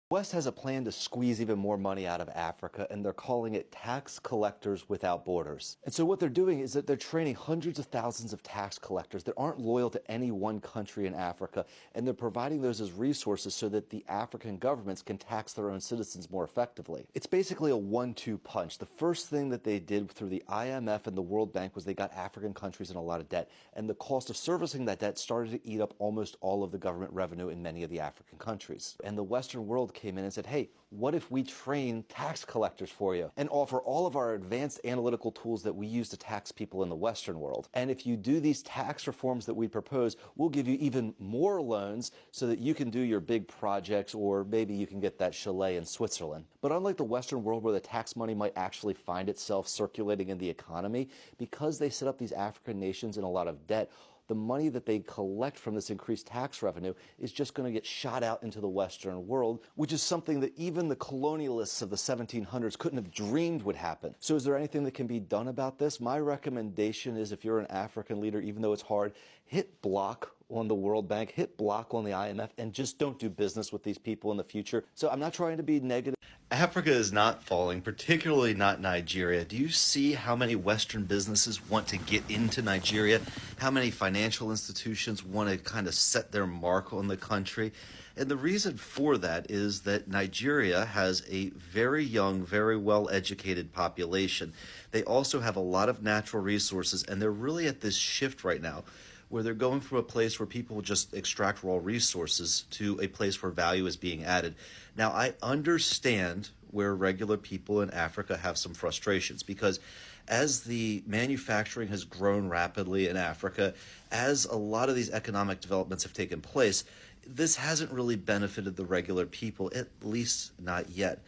West has a plan to squeeze even more money out of Africa, and they're calling it Tax Collectors Without Borders. And so what they're doing is that they're training hundreds of thousands of tax collectors that aren't loyal to any one country in Africa, and they're providing those as resources so that the African governments can tax their own citizens more effectively. It's basically a 1-2 punch. The first thing that they did through the IMF and the World Bank was they got African countries in a lot of debt, and the cost of servicing that debt started to eat up almost all of the government revenue in many of the African countries. And the Western world came in and said, hey, what if we train tax collectors for you and offer all of our advanced analytical tools that we use to tax people in the Western world? And if you do these tax reforms that we propose, we'll give you even more loans so that you can do your big projects, or maybe you can get that chalet in Switzerland. But unlike the Western world where the tax money might actually find itself circulating in the economy, because they set up these African nations in a lot of debt, the money that they collect from this increased tax revenue is just going to get shot out into the Western world, which is something that even the colonialists of the 1700s couldn't have dreamed would happen. So is there anything that can be done about this? My recommendation is, if you're an African leader, even though it's hard, hit block on the World Bank, hit block on the IMF, and just don't do business with these people in the future. So I'm not trying to be negative. Africa is not falling, particularly not Nigeria. Do you see how many Western businesses want to get into Nigeria? How many financial institutions want to kind of set their mark on the country? And the reason for that is that Nigeria has a very young, very well-educated population. They also have a lot of natural resources, and they're really at this shift right now where they're going from a place where people just extract raw resources to a place where value is being added. Now, I understand where regular people in Africa have some frustrations, because as the manufacturing has grown rapidly in Africa, as a lot of these economic developments have taken place, this hasn't really benefited the regular people, at least not yet.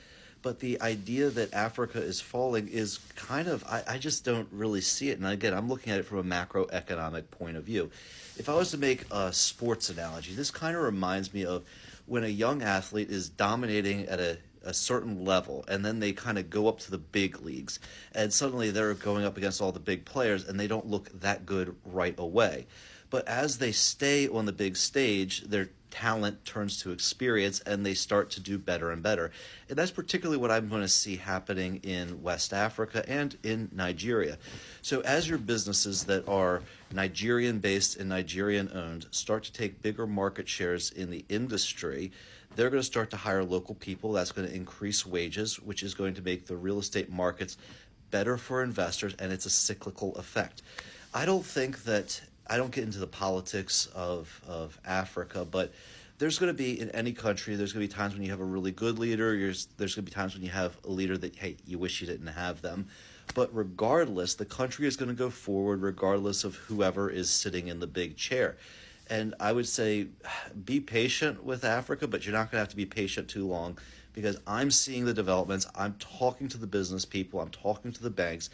But the idea that Africa is falling is kind of, I just don't really see it. And again, I'm looking at it from a macroeconomic point of view. If I was to make a sports analogy, this kind of reminds me of when a young athlete is dominating at a certain level, and then they kind of go up to the big leagues, and suddenly they're going up against all the big players, and they don't look that good right away. But as they stay on the big stage, their talent turns to experience, and they start to do better and better. And that's particularly what I'm going to see happening in West Africa and in Nigeria. So as your businesses that are Nigerian-based and Nigerian-owned start to take bigger market shares in the industry, they're going to start to hire local people. That's going to increase wages, which is going to make the real estate markets better for investors, and it's a cyclical effect. I don't get into the politics of Africa, but there's going to be, in any country, there's going to be times when you have a really good leader. There's going to be times when you have a leader that, hey, you wish you didn't have them. But regardless, the country is going to go forward regardless of whoever is sitting in the big chair. And I would say be patient with Africa, but you're not going to have to be patient too long, because I'm seeing the developments. I'm talking to the business people. I'm talking to the banks.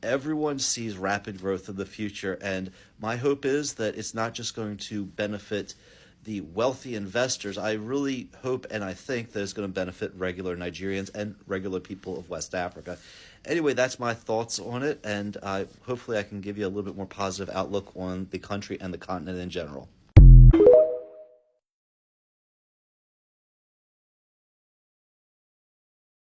Everyone sees rapid growth in the future, and my hope is that it's not just going to benefit the wealthy investors. I really hope and I think that it's going to benefit regular Nigerians and regular people of West Africa. Anyway, that's my thoughts on it, and hopefully I can give you a little bit more positive outlook on the country and the continent in general.